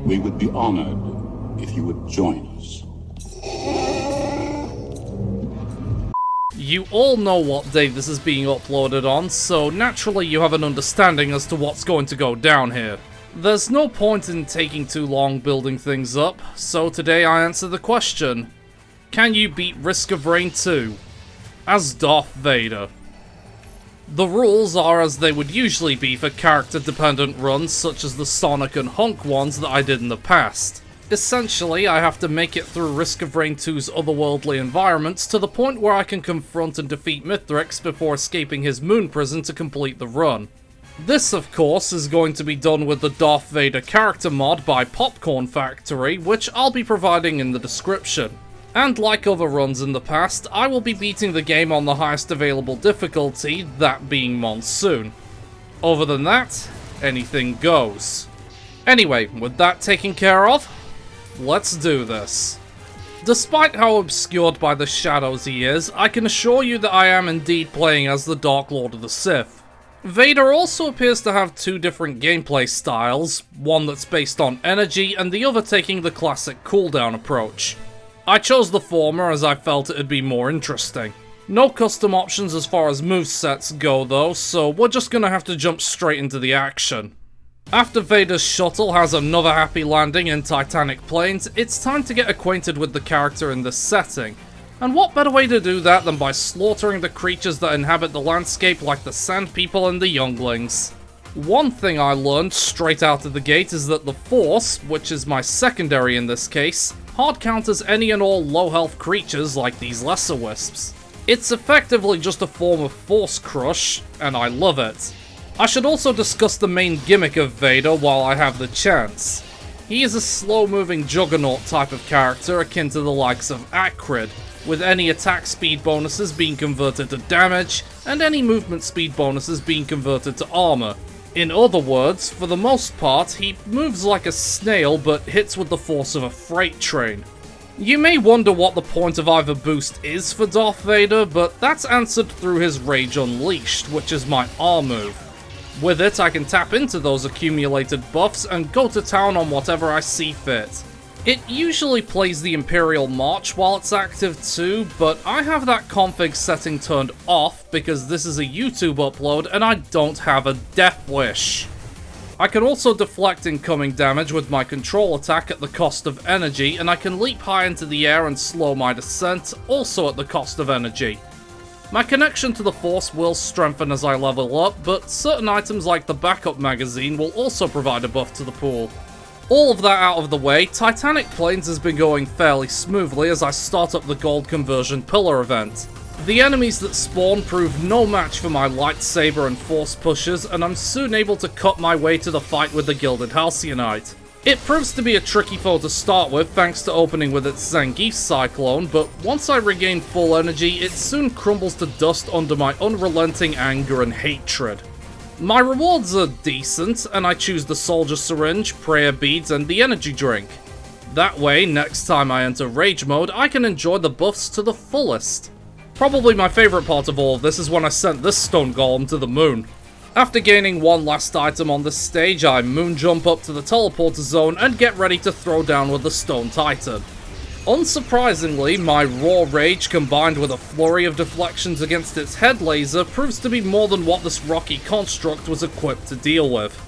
We would be honored if you would join us. You all know what day this is being uploaded on, so naturally you have an understanding as to what's going to go down here. There's no point in taking too long building things up, so today I answer the question: can you beat Risk of Rain 2 as Darth Vader? The rules are as they would usually be for character-dependent runs such as the Sonic and Hunk ones that I did in the past. Essentially, I have to make it through Risk of Rain 2's otherworldly environments to the point where I can confront and defeat Mithrix before escaping his moon prison to complete the run. This, of course, is going to be done with the Darth Vader character mod by Popcorn Factory, which I'll be providing in the description. And like other runs in the past, I will be beating the game on the highest available difficulty, that being Monsoon. Other than that, anything goes. Anyway, with that taken care of, let's do this. Despite how obscured by the shadows he is, I can assure you that I am indeed playing as the Dark Lord of the Sith. Vader also appears to have two different gameplay styles, one that's based on energy and the other taking the classic cooldown approach. I chose the former as I felt it'd be more interesting. No custom options as far as movesets go though, so we're just gonna have to jump straight into the action. After Vader's shuttle has another happy landing in Titanic Plains, it's time to get acquainted with the character in this setting. And what better way to do that than by slaughtering the creatures that inhabit the landscape like the Sand People and the Younglings. One thing I learned straight out of the gate is that the Force, which is my secondary in this case, hard counters any and all low health creatures like these lesser wisps. It's effectively just a form of Force Crush, and I love it. I should also discuss the main gimmick of Vader while I have the chance. He is a slow-moving juggernaut type of character akin to the likes of Acrid, with any attack speed bonuses being converted to damage, and any movement speed bonuses being converted to armor. In other words, for the most part, he moves like a snail but hits with the force of a freight train. You may wonder what the point of either boost is for Darth Vader, but that's answered through his Rage Unleashed, which is my R move. With it, I can tap into those accumulated buffs and go to town on whatever I see fit. It usually plays the Imperial March while it's active too, but I have that config setting turned off because this is a YouTube upload and I don't have a death wish. I can also deflect incoming damage with my control attack at the cost of energy, and I can leap high into the air and slow my descent, also at the cost of energy. My connection to the Force will strengthen as I level up, but certain items like the backup magazine will also provide a buff to the pool. All of that out of the way, Titanic Plains has been going fairly smoothly as I start up the gold conversion pillar event. The enemies that spawn prove no match for my lightsaber and force pushes, and I'm soon able to cut my way to the fight with the Gilded Halcyonite. It proves to be a tricky foe to start with thanks to opening with its Zangief Cyclone, but once I regain full energy, it soon crumbles to dust under my unrelenting anger and hatred. My rewards are decent, and I choose the Soldier Syringe, Prayer Beads, and the Energy Drink. That way, next time I enter Rage Mode, I can enjoy the buffs to the fullest. Probably my favourite part of all of this is when I sent this stone golem to the moon. After gaining one last item on this stage, I moon jump up to the teleporter zone and get ready to throw down with the Stone Titan. Unsurprisingly, my raw rage combined with a flurry of deflections against its head laser proves to be more than what this rocky construct was equipped to deal with.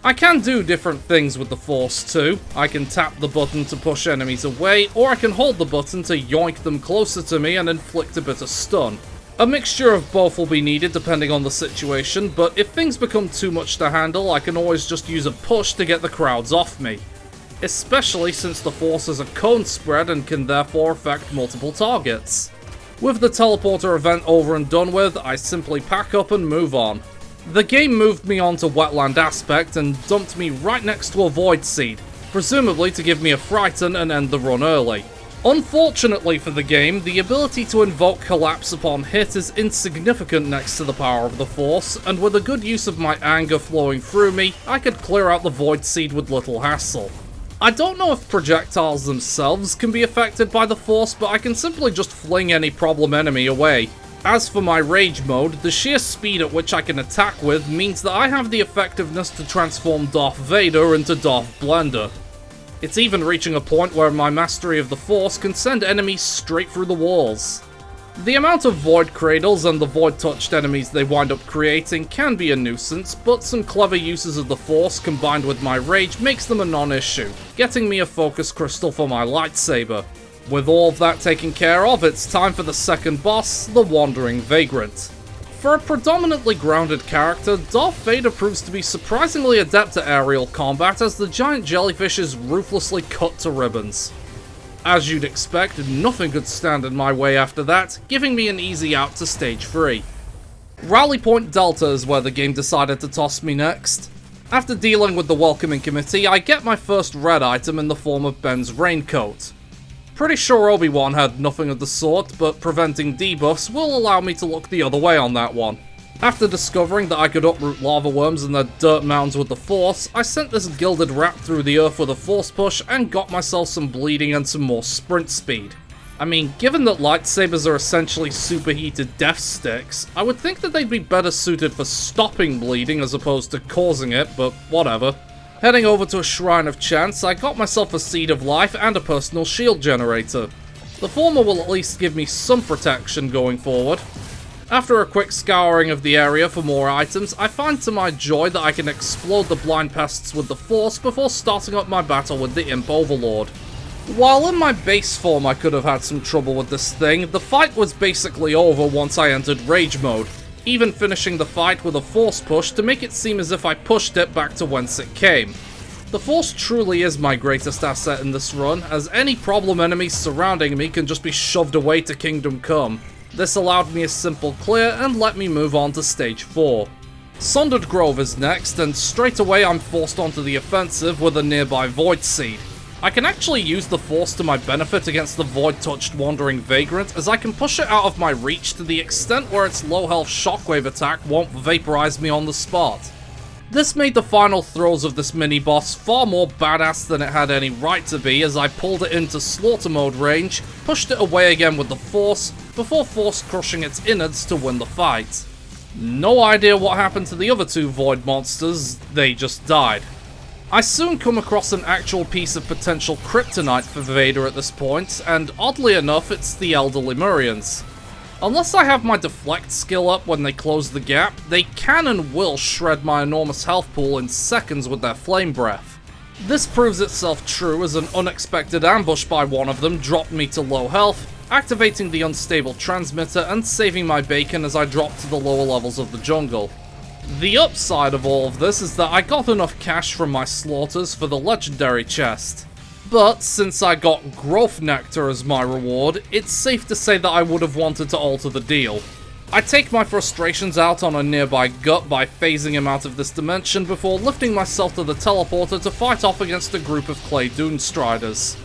I can do different things with the Force too. I can tap the button to push enemies away, or I can hold the button to yoink them closer to me and inflict a bit of stun. A mixture of both will be needed depending on the situation, but if things become too much to handle, I can always just use a push to get the crowds off me. Especially since the Force is a cone spread and can therefore affect multiple targets. With the teleporter event over and done with, I simply pack up and move on. The game moved me on to Wetland Aspect and dumped me right next to a Void Seed, presumably to give me a Frighten and end the run early. Unfortunately for the game, the ability to invoke Collapse upon hit is insignificant next to the power of the Force, and with a good use of my anger flowing through me, I could clear out the Void Seed with little hassle. I don't know if projectiles themselves can be affected by the Force, but I can simply just fling any problem enemy away. As for my Rage mode, the sheer speed at which I can attack with means that I have the effectiveness to transform Darth Vader into Darth Blender. It's even reaching a point where my mastery of the Force can send enemies straight through the walls. The amount of Void Cradles and the Void-touched enemies they wind up creating can be a nuisance, but some clever uses of the Force combined with my rage makes them a non-issue, getting me a focus crystal for my lightsaber. With all of that taken care of, it's time for the second boss, the Wandering Vagrant. For a predominantly grounded character, Darth Vader proves to be surprisingly adept at aerial combat as the giant jellyfish is ruthlessly cut to ribbons. As you'd expect, nothing could stand in my way after that, giving me an easy out to stage 3. Rally Point Delta is where the game decided to toss me next. After dealing with the welcoming committee, I get my first red item in the form of Ben's raincoat. Pretty sure Obi-Wan had nothing of the sort, but preventing debuffs will allow me to look the other way on that one. After discovering that I could uproot lava worms and their dirt mounds with the Force, I sent this gilded rat through the earth with a Force push and got myself some bleeding and some more sprint speed. I mean, given that lightsabers are essentially superheated death sticks, I would think that they'd be better suited for stopping bleeding as opposed to causing it, but whatever. Heading over to a Shrine of Chance, I got myself a Seed of Life and a personal shield generator. The former will at least give me some protection going forward. After a quick scouring of the area for more items, I find to my joy that I can explode the blind pests with the Force before starting up my battle with the Imp Overlord. While in my base form I could have had some trouble with this thing, the fight was basically over once I entered Rage mode, even finishing the fight with a Force push to make it seem as if I pushed it back to whence it came. The Force truly is my greatest asset in this run, as any problem enemies surrounding me can just be shoved away to Kingdom Come. This allowed me a simple clear and let me move on to stage 4. Sundered Grove is next, and straight away I'm forced onto the offensive with a nearby Void Seed. I can actually use the Force to my benefit against the Void-touched Wandering Vagrant, as I can push it out of my reach to the extent where its low health shockwave attack won't vaporize me on the spot. This made the final throws of this mini-boss far more badass than it had any right to be, as I pulled it into slaughter mode range, pushed it away again with the Force, before Force crushing its innards to win the fight. No idea what happened to the other two Void monsters, they just died. I soon come across an actual piece of potential kryptonite for Vader at this point, and oddly enough it's the Elder Lemurians. Unless I have my deflect skill up when they close the gap, they can and will shred my enormous health pool in seconds with their flame breath. This proves itself true as an unexpected ambush by one of them dropped me to low health, activating the unstable transmitter and saving my bacon as I dropped to the lower levels of the jungle. The upside of all of this is that I got enough cash from my slaughters for the legendary chest. But since I got Growth Nectar as my reward, it's safe to say that I would have wanted to alter the deal. I take my frustrations out on a nearby gut by phasing him out of this dimension before lifting myself to the teleporter to fight off against a group of Clay Dune Striders.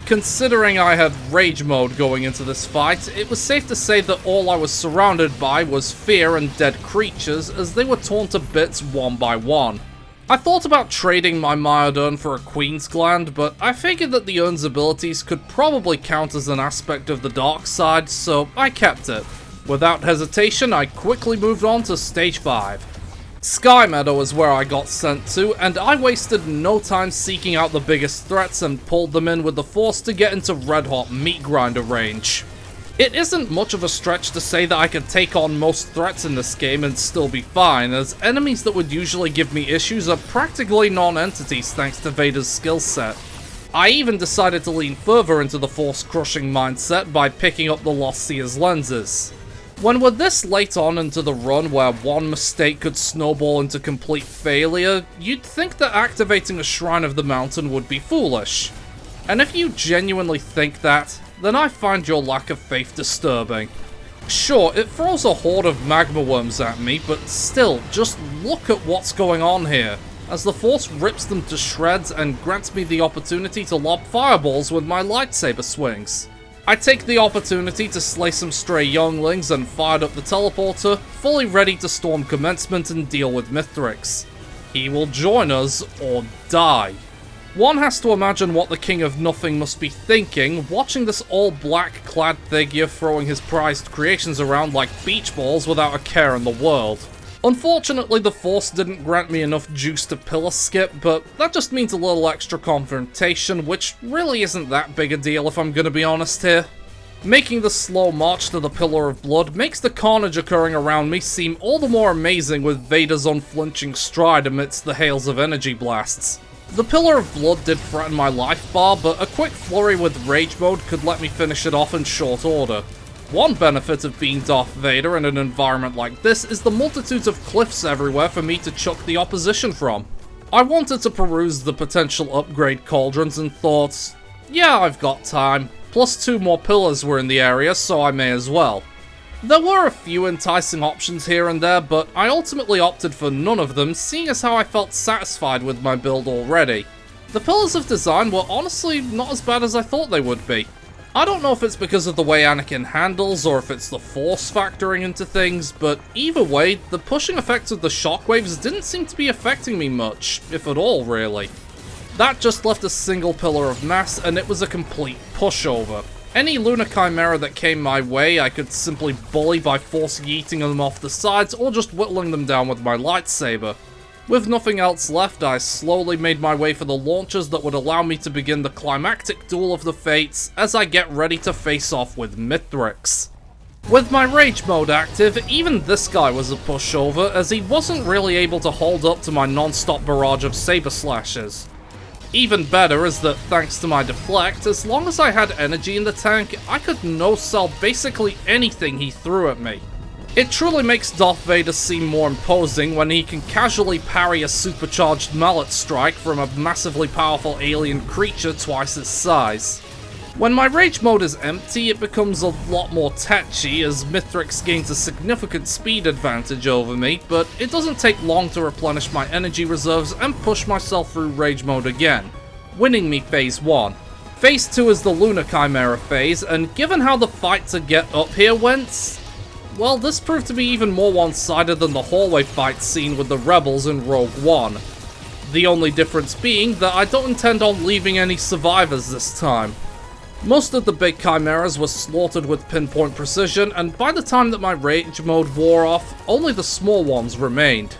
Considering I had Rage mode going into this fight, it was safe to say that all I was surrounded by was fear and dead creatures as they were torn to bits one by one. I thought about trading my Myod Urn for a Queen's Gland, but I figured that the Urn's abilities could probably count as an aspect of the dark side, so I kept it. Without hesitation, I quickly moved on to stage 5. Sky Meadow is where I got sent to, and I wasted no time seeking out the biggest threats and pulled them in with the Force to get into red-hot meat grinder range. It isn't much of a stretch to say that I could take on most threats in this game and still be fine, as enemies that would usually give me issues are practically non-entities thanks to Vader's skill set. I even decided to lean further into the Force-crushing mindset by picking up the Lost Seer's lenses. When we're this late on into the run where one mistake could snowball into complete failure, you'd think that activating a Shrine of the Mountain would be foolish. And if you genuinely think that, then I find your lack of faith disturbing. Sure, it throws a horde of magma worms at me, but still, just look at what's going on here, as the Force rips them to shreds and grants me the opportunity to lob fireballs with my lightsaber swings. I take the opportunity to slay some stray younglings and fired up the teleporter, fully ready to storm commencement and deal with Mithrix. He will join us, or die. One has to imagine what the King of Nothing must be thinking, watching this all-black clad figure throwing his prized creations around like beach balls without a care in the world. Unfortunately, the Force didn't grant me enough juice to pillar skip, but that just means a little extra confrontation, which really isn't that big a deal if I'm gonna be honest here. Making the slow march to the Pillar of Blood makes the carnage occurring around me seem all the more amazing with Vader's unflinching stride amidst the hails of energy blasts. The Pillar of Blood did threaten my life bar, but a quick flurry with Rage Mode could let me finish it off in short order. One benefit of being Darth Vader in an environment like this is the multitudes of cliffs everywhere for me to chuck the opposition from. I wanted to peruse the potential upgrade cauldrons and thought, yeah, I've got time. Plus 2 more pillars were in the area, so I may as well. There were a few enticing options here and there, but I ultimately opted for none of them, seeing as how I felt satisfied with my build already. The pillars of design were honestly not as bad as I thought they would be. I don't know if it's because of the way Anakin handles, or if it's the Force factoring into things, but either way, the pushing effects of the shockwaves didn't seem to be affecting me much, if at all really. That just left a single pillar of mass, and it was a complete pushover. Any lunar chimera that came my way, I could simply bully by force yeeting them off the sides, or just whittling them down with my lightsaber. With nothing else left, I slowly made my way for the launchers that would allow me to begin the climactic duel of the fates as I get ready to face off with Mithrix. With my rage mode active, even this guy was a pushover, as he wasn't really able to hold up to my non-stop barrage of saber slashes. Even better is that thanks to my deflect, as long as I had energy in the tank, I could no-sell basically anything he threw at me. It truly makes Darth Vader seem more imposing when he can casually parry a supercharged mallet strike from a massively powerful alien creature twice his size. When my rage mode is empty, it becomes a lot more tetchy as Mithrix gains a significant speed advantage over me, but it doesn't take long to replenish my energy reserves and push myself through rage mode again, winning me phase 1. Phase 2 is the Lunar Chimera phase, and given how the fight to get up here went, well, this proved to be even more one-sided than the hallway fight scene with the rebels in Rogue One. The only difference being that I don't intend on leaving any survivors this time. Most of the big chimeras were slaughtered with pinpoint precision, and by the time that my rage mode wore off, only the small ones remained.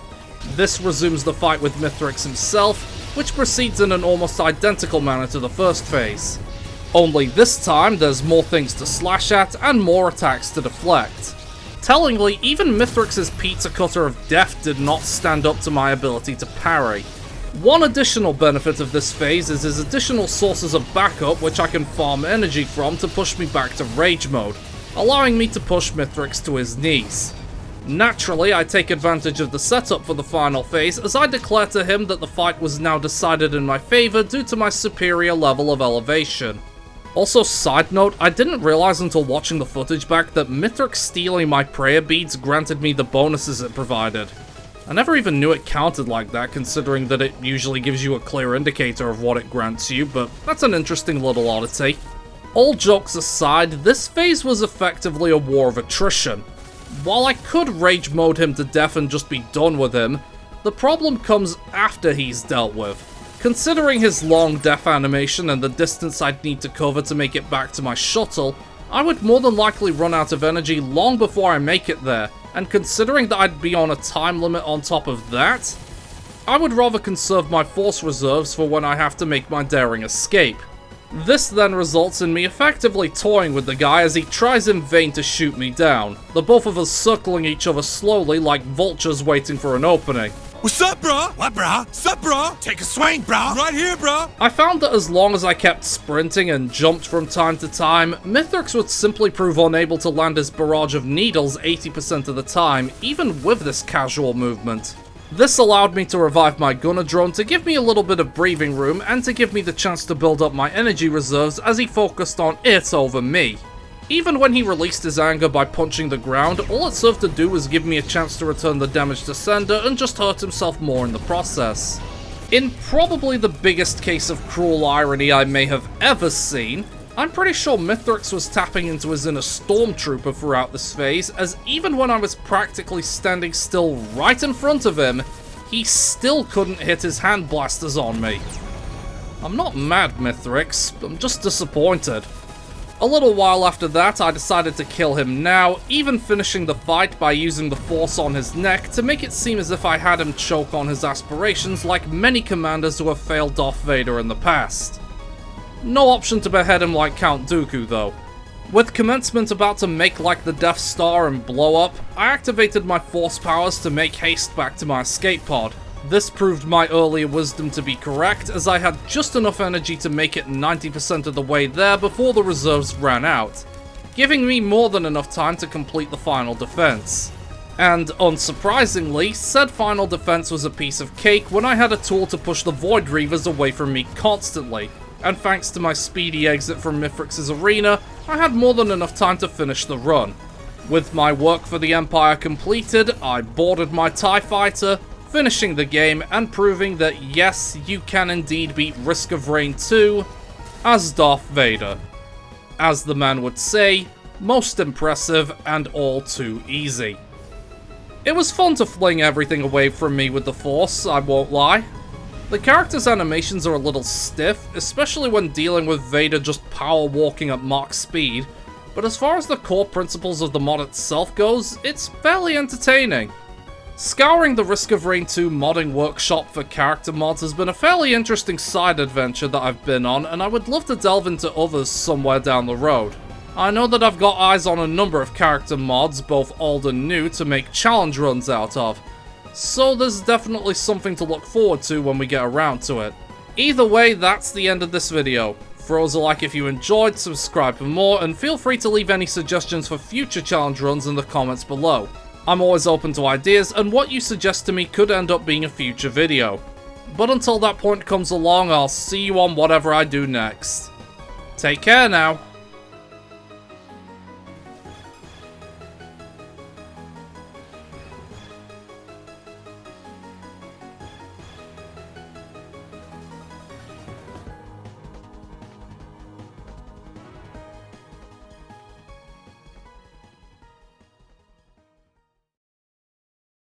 This resumes the fight with Mithrix himself, which proceeds in an almost identical manner to the first phase. Only this time, there's more things to slash at and more attacks to deflect. Tellingly, even Mithrix's pizza cutter of death did not stand up to my ability to parry. One additional benefit of this phase is his additional sources of backup which I can farm energy from to push me back to rage mode, allowing me to push Mithrix to his knees. Naturally, I take advantage of the setup for the final phase as I declare to him that the fight was now decided in my favor due to my superior level of elevation. Also, side note, I didn't realize until watching the footage back that Mithrix stealing my prayer beads granted me the bonuses it provided. I never even knew it counted like that, considering that it usually gives you a clear indicator of what it grants you, but that's an interesting little oddity. All jokes aside, this phase was effectively a war of attrition. While I could rage mode him to death and just be done with him, the problem comes after he's dealt with. Considering his long death animation and the distance I'd need to cover to make it back to my shuttle, I would more than likely run out of energy long before I make it there, and considering that I'd be on a time limit on top of that, I would rather conserve my force reserves for when I have to make my daring escape. This then results in me effectively toying with the guy as he tries in vain to shoot me down, the both of us circling each other slowly like vultures waiting for an opening. What's up, bro? What, bro? Sup, bro? Take a swing, bro. Right here, bro. I found that as long as I kept sprinting and jumped from time to time, Mithrix would simply prove unable to land his barrage of needles 80% of the time, even with this casual movement. This allowed me to revive my gunner drone to give me a little bit of breathing room and to give me the chance to build up my energy reserves as he focused on it over me. Even when he released his anger by punching the ground, all it served to do was give me a chance to return the damage to sender and just hurt himself more in the process. In probably the biggest case of cruel irony I may have ever seen, I'm pretty sure Mithrix was tapping into his inner stormtrooper throughout this phase, as even when I was practically standing still right in front of him, he still couldn't hit his hand blasters on me. I'm not mad, Mithrix, I'm just disappointed. A little while after that, I decided to kill him now, even finishing the fight by using the force on his neck to make it seem as if I had him choke on his aspirations like many commanders who have failed Darth Vader in the past. No option to behead him like Count Dooku though. With commencement about to make like the Death Star and blow up, I activated my force powers to make haste back to my escape pod. This proved my earlier wisdom to be correct, as I had just enough energy to make it 90% of the way there before the reserves ran out, giving me more than enough time to complete the final defense. And unsurprisingly, said final defense was a piece of cake when I had a tool to push the Void Reavers away from me constantly, and thanks to my speedy exit from Mithrix's arena, I had more than enough time to finish the run. With my work for the Empire completed, I boarded my TIE Fighter, finishing the game and proving that yes, you can indeed beat Risk of Rain 2 as Darth Vader. As the man would say, most impressive and all too easy. It was fun to fling everything away from me with the Force, I won't lie. The character's animations are a little stiff, especially when dealing with Vader just power walking at Mach speed, but as far as the core principles of the mod itself goes, it's fairly entertaining. Scouring the Risk of Rain 2 modding workshop for character mods has been a fairly interesting side adventure that I've been on, and I would love to delve into others somewhere down the road. I know that I've got eyes on a number of character mods, both old and new, to make challenge runs out of, so there's definitely something to look forward to when we get around to it. Either way, that's the end of this video. Throw us a like if you enjoyed, subscribe for more, and feel free to leave any suggestions for future challenge runs in the comments below. I'm always open to ideas, and what you suggest to me could end up being a future video. But until that point comes along, I'll see you on whatever I do next. Take care now.